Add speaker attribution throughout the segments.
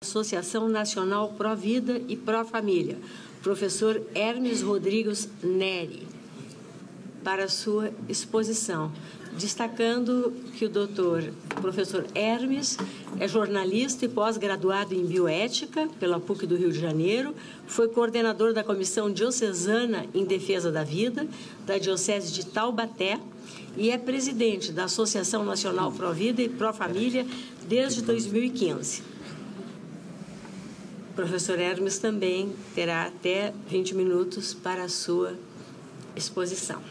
Speaker 1: Associação Nacional Pró Vida e Pró Família, professor Hermes Rodrigues Neri, para sua exposição, destacando que o professor Hermes é jornalista e pós-graduado em bioética pela PUC do Rio de Janeiro, foi coordenador da Comissão Diocesana em Defesa da Vida, da Diocese de Taubaté, e é presidente da Associação Nacional Pró Vida e Pró Família desde 2015. O professor Hermes também terá até 20 minutos para a sua exposição.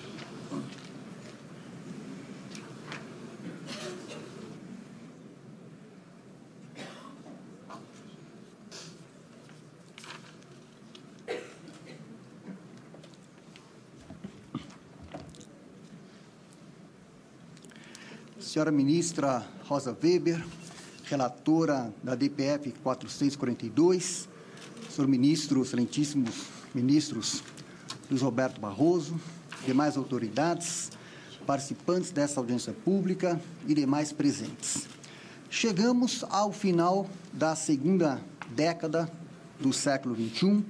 Speaker 2: Senhora ministra Rosa Weber, relatora da DPF 442, senhor ministro, excelentíssimos ministros Luiz Roberto Barroso, demais autoridades, participantes dessa audiência pública e demais presentes. Chegamos ao final da segunda década do século XXI,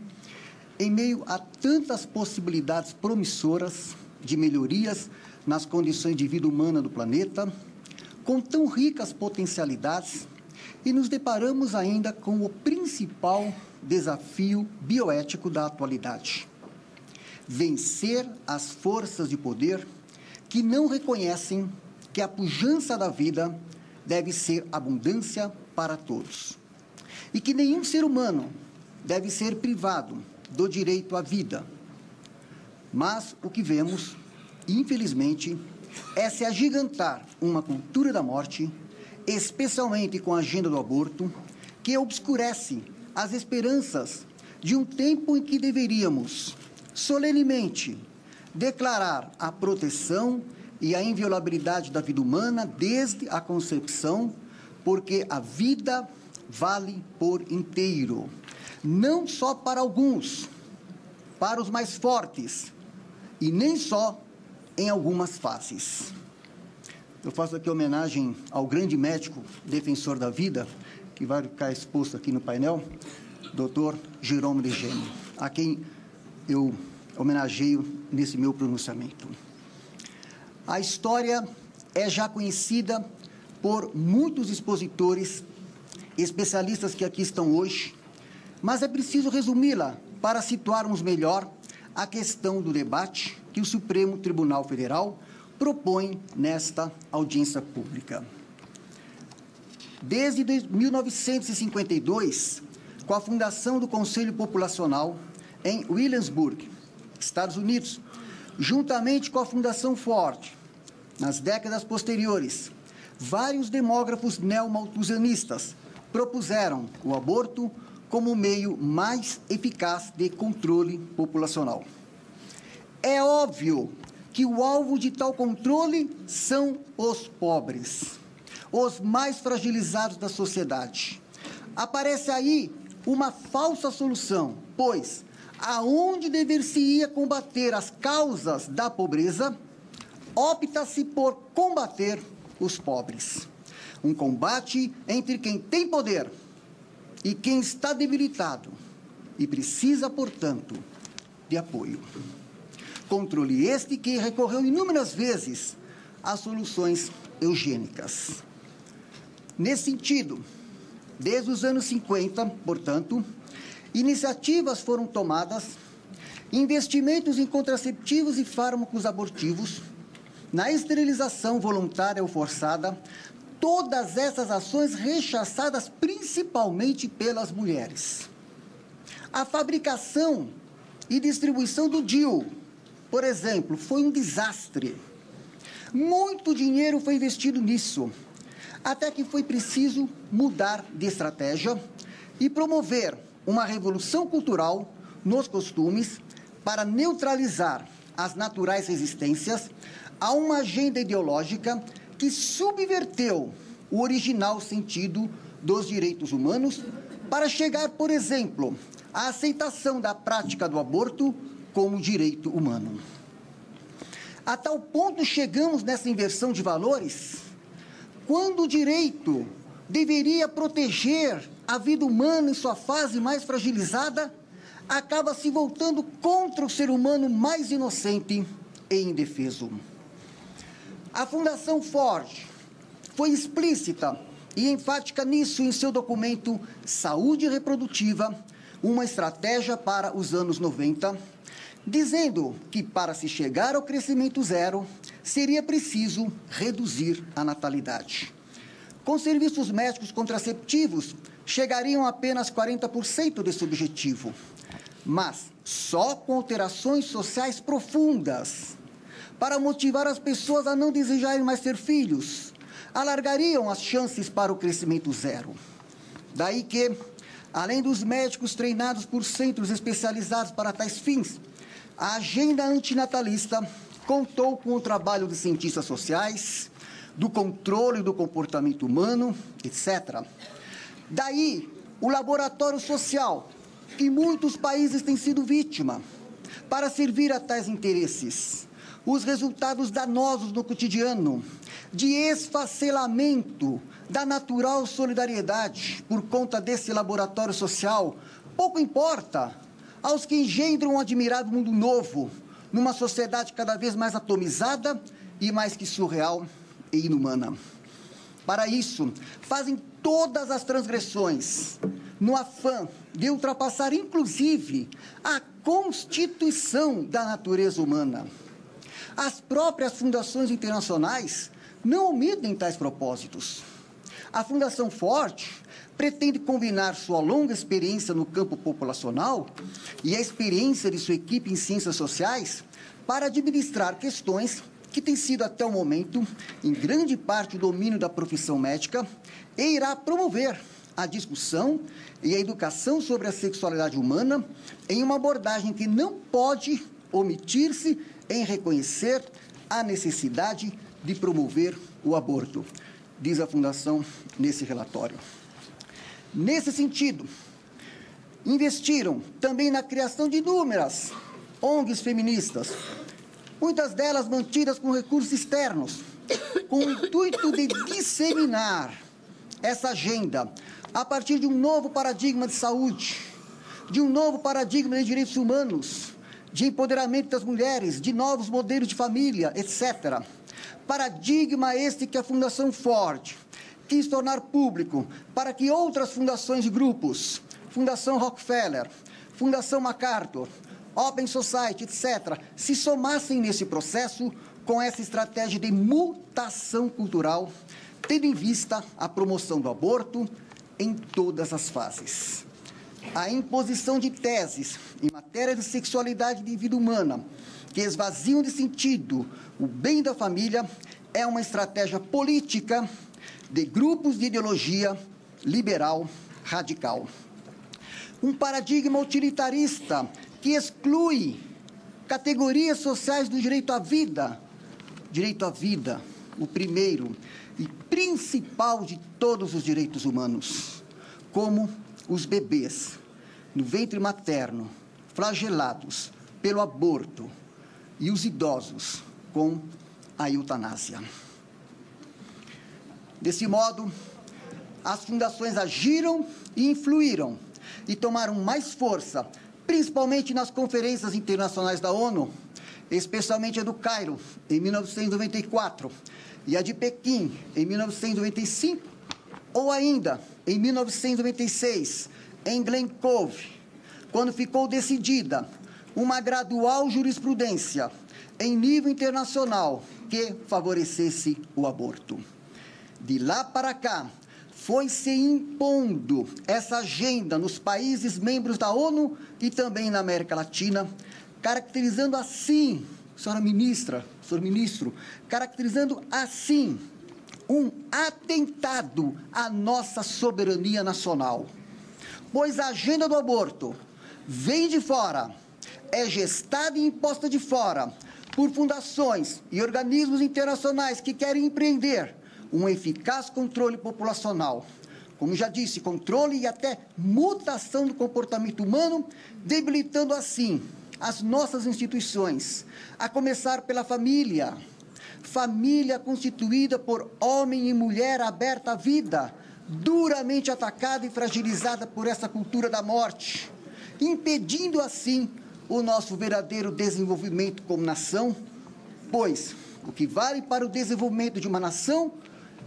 Speaker 2: em meio a tantas possibilidades promissoras de melhorias nas condições de vida humana do planeta, com tão ricas potencialidades, e nos deparamos ainda com o principal desafio bioético da atualidade: vencer as forças de poder que não reconhecem que a pujança da vida deve ser abundância para todos, e que nenhum ser humano deve ser privado do direito à vida. Mas o que vemos, infelizmente, é se agigantar uma cultura da morte, especialmente com a agenda do aborto, que obscurece as esperanças de um tempo em que deveríamos, solenemente, declarar a proteção e a inviolabilidade da vida humana desde a concepção, porque a vida vale por inteiro, não só para alguns, para os mais fortes, e nem só em algumas fases. Eu faço aqui homenagem ao grande médico defensor da vida, que vai ficar exposto aqui no painel, Dr. Jerome Legene, a quem eu homenageio nesse meu pronunciamento. A história é já conhecida por muitos expositores, especialistas que aqui estão hoje, mas é preciso resumi-la para situarmos melhor a questão do debate que o Supremo Tribunal Federal propõe nesta audiência pública. Desde 1952, com a fundação do Conselho Populacional em Williamsburg, Estados Unidos, juntamente com a Fundação Ford, nas décadas posteriores, vários demógrafos neomalthusianistas propuseram o aborto como o meio mais eficaz de controle populacional. É óbvio que o alvo de tal controle são os pobres, os mais fragilizados da sociedade. Aparece aí uma falsa solução, pois aonde dever-se-ia combater as causas da pobreza, opta-se por combater os pobres. Um combate entre quem tem poder e quem está debilitado e precisa, portanto, de apoio. Controle este que recorreu inúmeras vezes a soluções eugênicas. Nesse sentido, desde os anos 50, portanto, iniciativas foram tomadas, investimentos em contraceptivos e fármacos abortivos, na esterilização voluntária ou forçada, todas essas ações rechaçadas principalmente pelas mulheres. A fabricação e distribuição do DIU, por exemplo, foi um desastre. Muito dinheiro foi investido nisso, até que foi preciso mudar de estratégia e promover uma revolução cultural nos costumes para neutralizar as naturais resistências a uma agenda ideológica que subverteu o original sentido dos direitos humanos para chegar, por exemplo, à aceitação da prática do aborto como direito humano. A tal ponto chegamos nessa inversão de valores, quando o direito deveria proteger a vida humana em sua fase mais fragilizada acaba se voltando contra o ser humano mais inocente e indefeso. A Fundação Ford foi explícita e enfática nisso em seu documento Saúde Reprodutiva, uma estratégia para os anos 90, dizendo que para se chegar ao crescimento zero, seria preciso reduzir a natalidade. Com serviços médicos contraceptivos, chegariam a apenas 40% desse objetivo, mas só com alterações sociais profundas, para motivar as pessoas a não desejarem mais ter filhos, alargariam as chances para o crescimento zero. Daí que, além dos médicos treinados por centros especializados para tais fins, a agenda antinatalista contou com o trabalho de cientistas sociais, do controle do comportamento humano, etc. Daí, o laboratório social, que muitos países têm sido vítima, para servir a tais interesses. Os resultados danosos no cotidiano, de esfacelamento da natural solidariedade por conta desse laboratório social, pouco importa aos que engendram um admirável mundo novo, numa sociedade cada vez mais atomizada e mais que surreal e inumana. Para isso, fazem todas as transgressões, no afã de ultrapassar, inclusive, a constituição da natureza humana. As próprias fundações internacionais não omitem tais propósitos. A Fundação Ford pretende combinar sua longa experiência no campo populacional e a experiência de sua equipe em ciências sociais para administrar questões que têm sido até o momento, em grande parte, o domínio da profissão médica, e irá promover a discussão e a educação sobre a sexualidade humana em uma abordagem que não pode omitir-se em reconhecer a necessidade de promover o aborto, diz a Fundação nesse relatório. Nesse sentido, investiram também na criação de inúmeras ONGs feministas, muitas delas mantidas com recursos externos, com o intuito de disseminar essa agenda a partir de um novo paradigma de saúde, de um novo paradigma de direitos humanos, de empoderamento das mulheres, de novos modelos de família, etc. Paradigma este que a Fundação Ford quis tornar público para que outras fundações e grupos, Fundação Rockefeller, Fundação MacArthur, Open Society, etc., se somassem nesse processo com essa estratégia de mutação cultural, tendo em vista a promoção do aborto em todas as fases. A imposição de teses em matéria de sexualidade e de vida humana que esvaziam de sentido o bem da família é uma estratégia política de grupos de ideologia liberal radical. Um paradigma utilitarista que exclui categorias sociais do direito à vida, o primeiro e principal de todos os direitos humanos, como os bebês no ventre materno, flagelados pelo aborto, e os idosos com a eutanásia. Desse modo, as fundações agiram e influíram e tomaram mais força, principalmente nas conferências internacionais da ONU, especialmente a do Cairo, em 1994, e a de Pequim, em 1995, ou ainda, em 1996, em Glen Cove, quando ficou decidida uma gradual jurisprudência em nível internacional que favorecesse o aborto. De lá para cá, foi se impondo essa agenda nos países membros da ONU e também na América Latina, caracterizando assim, senhora ministra, senhor ministro, caracterizando assim um atentado à nossa soberania nacional. Pois a agenda do aborto vem de fora, é gestada e imposta de fora por fundações e organismos internacionais que querem empreender um eficaz controle populacional. Como já disse, controle e até mutação do comportamento humano, debilitando assim as nossas instituições, a começar pela família. Família constituída por homem e mulher aberta à vida, duramente atacada e fragilizada por essa cultura da morte, impedindo assim o nosso verdadeiro desenvolvimento como nação, pois o que vale para o desenvolvimento de uma nação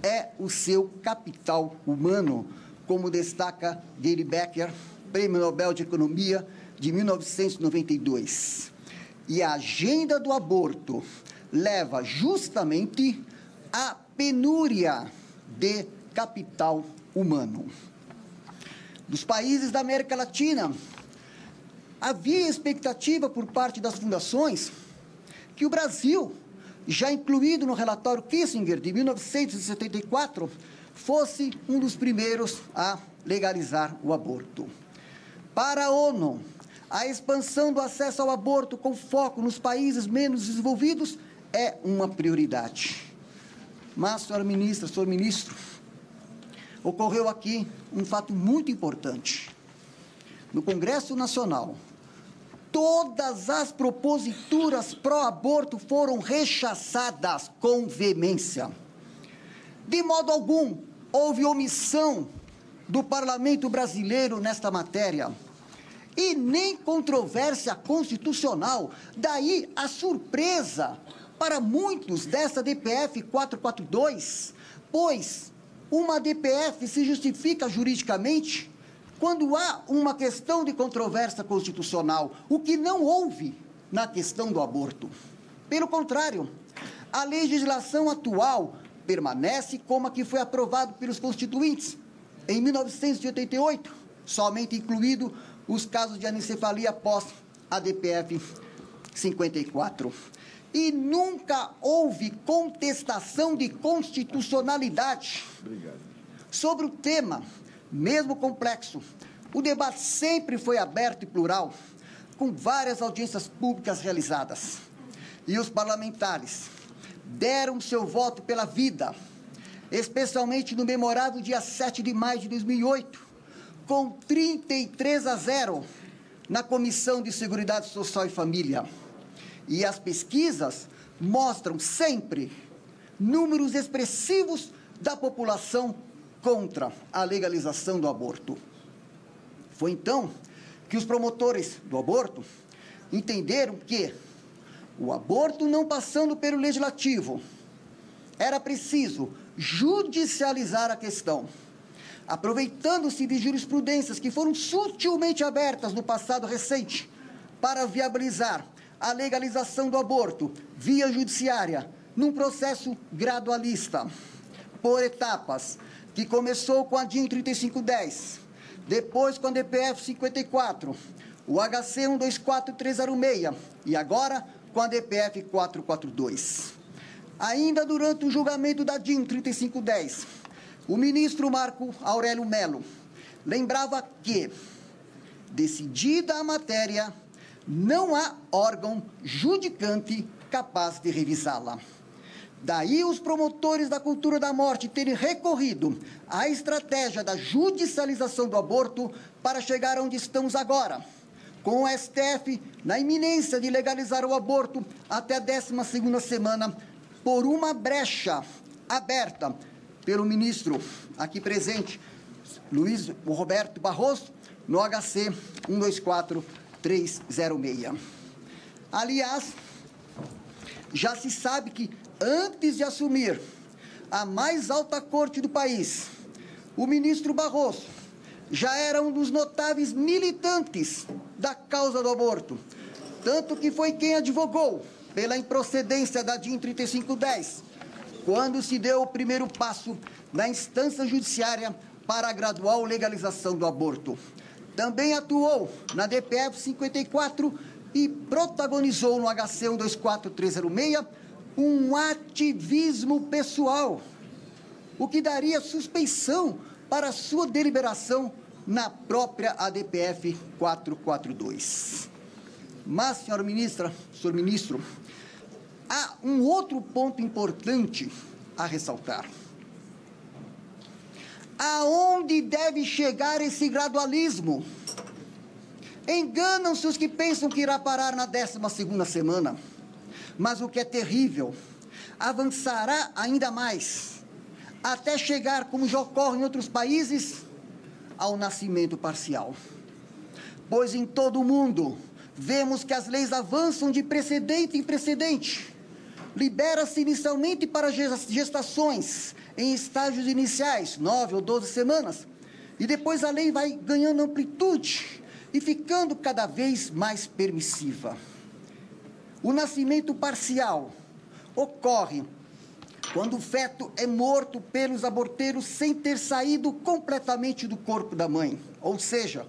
Speaker 2: é o seu capital humano, como destaca Gary Becker, Prêmio Nobel de Economia de 1992. E a agenda do aborto leva justamente à penúria de capital humano. Dos países da América Latina, havia expectativa por parte das fundações que o Brasil, já incluído no relatório Kissinger de 1974, fosse um dos primeiros a legalizar o aborto. Para a ONU, a expansão do acesso ao aborto com foco nos países menos desenvolvidos é uma prioridade. Mas, senhora ministra, senhor ministro, ocorreu aqui um fato muito importante. No Congresso Nacional, todas as proposituras pró-aborto foram rechaçadas com veemência. De modo algum, houve omissão do parlamento brasileiro nesta matéria. E nem controvérsia constitucional. Daí a surpresa para muitos dessa DPF 442, pois uma DPF se justifica juridicamente quando há uma questão de controvérsia constitucional, o que não houve na questão do aborto. Pelo contrário, a legislação atual permanece como a que foi aprovada pelos constituintes em 1988, somente incluído os casos de anencefalia após a DPF 54. E nunca houve contestação de constitucionalidade.
Speaker 3: Obrigado.
Speaker 2: Sobre o tema, mesmo complexo, o debate sempre foi aberto e plural, com várias audiências públicas realizadas. E os parlamentares deram seu voto pela vida, especialmente no memorável dia 7 de maio de 2008, com 33-0 na Comissão de Seguridade Social e Família. E as pesquisas mostram sempre números expressivos da população contra a legalização do aborto. Foi então que os promotores do aborto entenderam que o aborto não passando pelo legislativo, era preciso judicializar a questão, aproveitando-se de jurisprudências que foram sutilmente abertas no passado recente para viabilizar a legalização do aborto via judiciária, num processo gradualista, por etapas, que começou com a DIN 3510, depois com a DPF 54, o HC 124306 e agora com a DPF 442. Ainda durante o julgamento da DIN 3510, o ministro Marco Aurélio Mello lembrava que, decidida a matéria, não há órgão judicante capaz de revisá-la. Daí os promotores da cultura da morte terem recorrido à estratégia da judicialização do aborto para chegar onde estamos agora, com o STF na iminência de legalizar o aborto até a 12ª semana, por uma brecha aberta pelo ministro aqui presente, Luiz Roberto Barroso, no HC 124306. Aliás, já se sabe que, antes de assumir a mais alta corte do país, o ministro Barroso já era um dos notáveis militantes da causa do aborto, tanto que foi quem advogou pela improcedência da DIN 3510, quando se deu o primeiro passo na instância judiciária para a gradual legalização do aborto. Também atuou na DPF 54 e protagonizou no HC 124306 um ativismo pessoal, o que daria suspeição para sua deliberação na própria ADPF 442. Mas, senhora ministra, senhor ministro, há um outro ponto importante a ressaltar. Aonde deve chegar esse gradualismo? Enganam-se os que pensam que irá parar na 12ª semana. Mas o que é terrível, avançará ainda mais até chegar, como já ocorre em outros países, ao nascimento parcial. Pois em todo o mundo, vemos que as leis avançam de precedente em precedente. Libera-se inicialmente para gestações em estágios iniciais, 9 ou 12 semanas, e depois a lei vai ganhando amplitude e ficando cada vez mais permissiva. O nascimento parcial ocorre quando o feto é morto pelos aborteiros sem ter saído completamente do corpo da mãe, ou seja,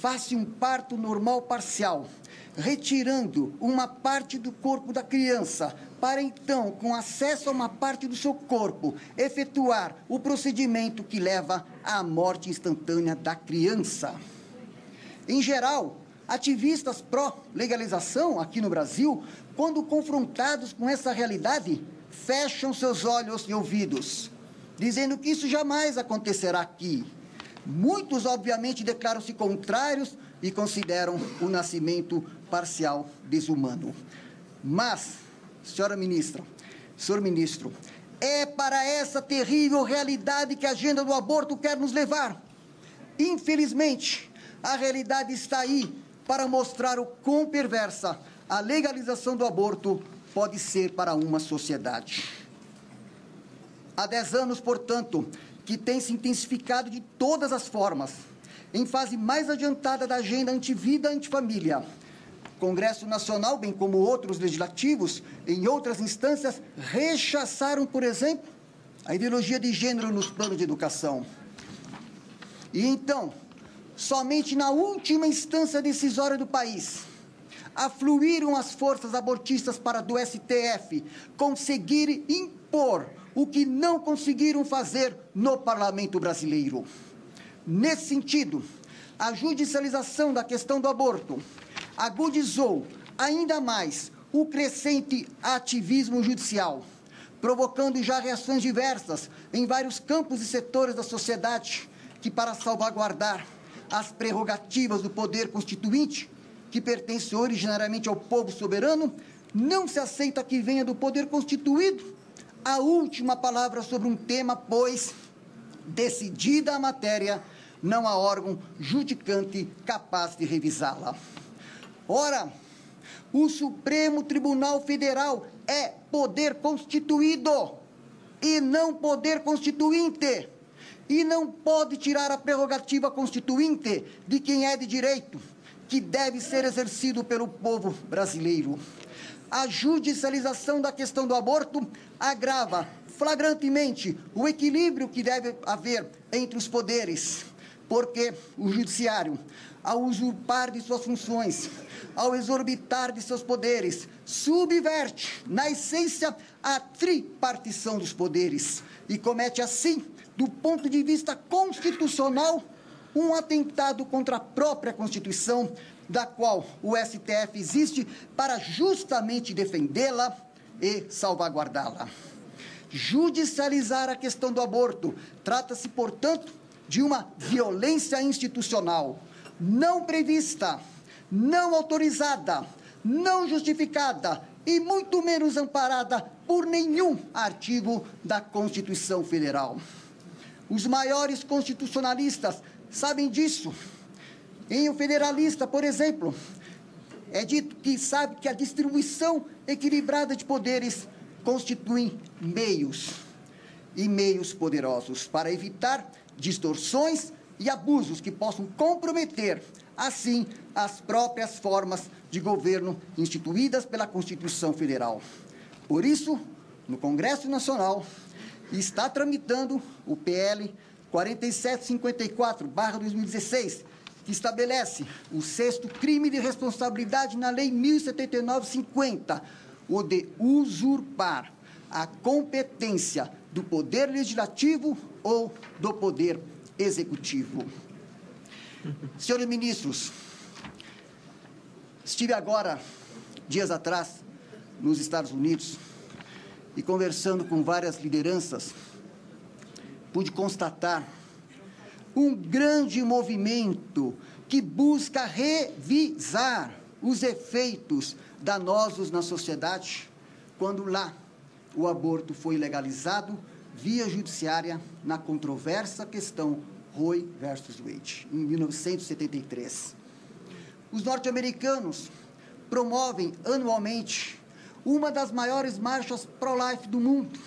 Speaker 2: faz-se um parto normal parcial, retirando uma parte do corpo da criança, para então, com acesso a uma parte do seu corpo, efetuar o procedimento que leva à morte instantânea da criança. Em geral, ativistas pró-legalização aqui no Brasil, quando confrontados com essa realidade, fecham seus olhos e ouvidos, dizendo que isso jamais acontecerá aqui. Muitos, obviamente, declaram-se contrários e consideram o nascimento parcial desumano. Mas, senhora ministra, senhor ministro, é para essa terrível realidade que a agenda do aborto quer nos levar. Infelizmente, a realidade está aí para mostrar o quão perversa a legalização do aborto pode ser para uma sociedade. Há 10 anos, portanto, que tem se intensificado de todas as formas, em fase mais adiantada da agenda antivida e antifamília. Congresso Nacional, bem como outros legislativos, em outras instâncias, rechaçaram, por exemplo, a ideologia de gênero nos planos de educação. E então, somente na última instância decisória do país, afluíram as forças abortistas para do STF conseguir impor o que não conseguiram fazer no Parlamento brasileiro. Nesse sentido, a judicialização da questão do aborto agudizou ainda mais o crescente ativismo judicial, provocando já reações diversas em vários campos e setores da sociedade que, para salvaguardar as prerrogativas do poder constituinte, que pertence originariamente ao povo soberano, não se aceita que venha do poder constituído a última palavra sobre um tema, pois, decidida a matéria, não há órgão judicante capaz de revisá-la. Ora, o Supremo Tribunal Federal é poder constituído e não poder constituinte, e não pode tirar a prerrogativa constituinte de quem é de direito, que deve ser exercido pelo povo brasileiro. A judicialização da questão do aborto agrava flagrantemente o equilíbrio que deve haver entre os poderes, porque o judiciário, ao usurpar de suas funções, ao exorbitar de seus poderes, subverte, na essência, a tripartição dos poderes e comete, assim, do ponto de vista constitucional, um atentado contra a própria Constituição, da qual o STF existe para justamente defendê-la e salvaguardá-la. Judicializar a questão do aborto trata-se, portanto, de uma violência institucional não prevista, não autorizada, não justificada e muito menos amparada por nenhum artigo da Constituição Federal. Os maiores constitucionalistas sabem disso. Em O Federalista, por exemplo, é dito que sabe que a distribuição equilibrada de poderes constitui meios e meios poderosos para evitar distorções e abusos que possam comprometer, assim, as próprias formas de governo instituídas pela Constituição Federal. Por isso, no Congresso Nacional, está tramitando o PL 4754/2016, que estabelece o 6º crime de responsabilidade na Lei 1079/50, o de usurpar a competência do Poder Legislativo ou do Poder Executivo. Senhores ministros, estive agora, dias atrás, nos Estados Unidos, e conversando com várias lideranças, pude constatar um grande movimento que busca revisar os efeitos danosos na sociedade, quando lá o aborto foi legalizado via judiciária na controversa questão Roe versus Wade, em 1973. Os norte-americanos promovem anualmente uma das maiores marchas pro-life do mundo,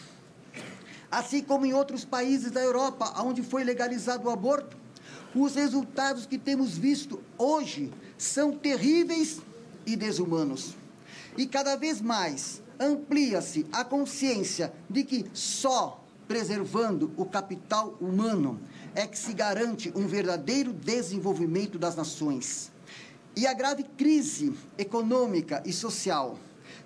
Speaker 2: assim como em outros países da Europa, onde foi legalizado o aborto. Os resultados que temos visto hoje são terríveis e desumanos. E cada vez mais amplia-se a consciência de que só preservando o capital humano é que se garante um verdadeiro desenvolvimento das nações. E a grave crise econômica e social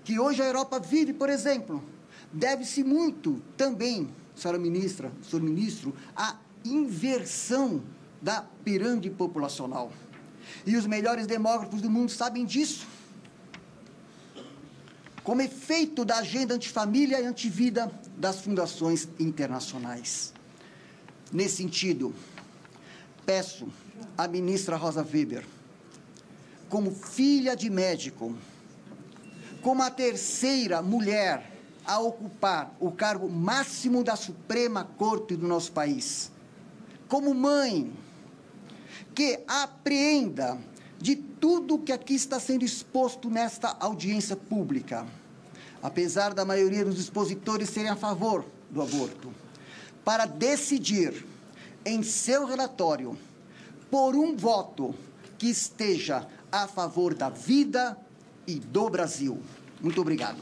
Speaker 2: que hoje a Europa vive, por exemplo, deve-se muito também, senhora ministra, senhor ministro, à inversão da pirâmide populacional. E os melhores demógrafos do mundo sabem disso. Como efeito da agenda antifamília e antivida das fundações internacionais. Nesse sentido, peço à ministra Rosa Weber, como filha de médico, como a terceira mulher a ocupar o cargo máximo da Suprema Corte do nosso país, como mãe, que apreenda de tudo que aqui está sendo exposto nesta audiência pública, apesar da maioria dos expositores serem a favor do aborto, para decidir em seu relatório por um voto que esteja a favor da vida e do Brasil. Muito obrigado.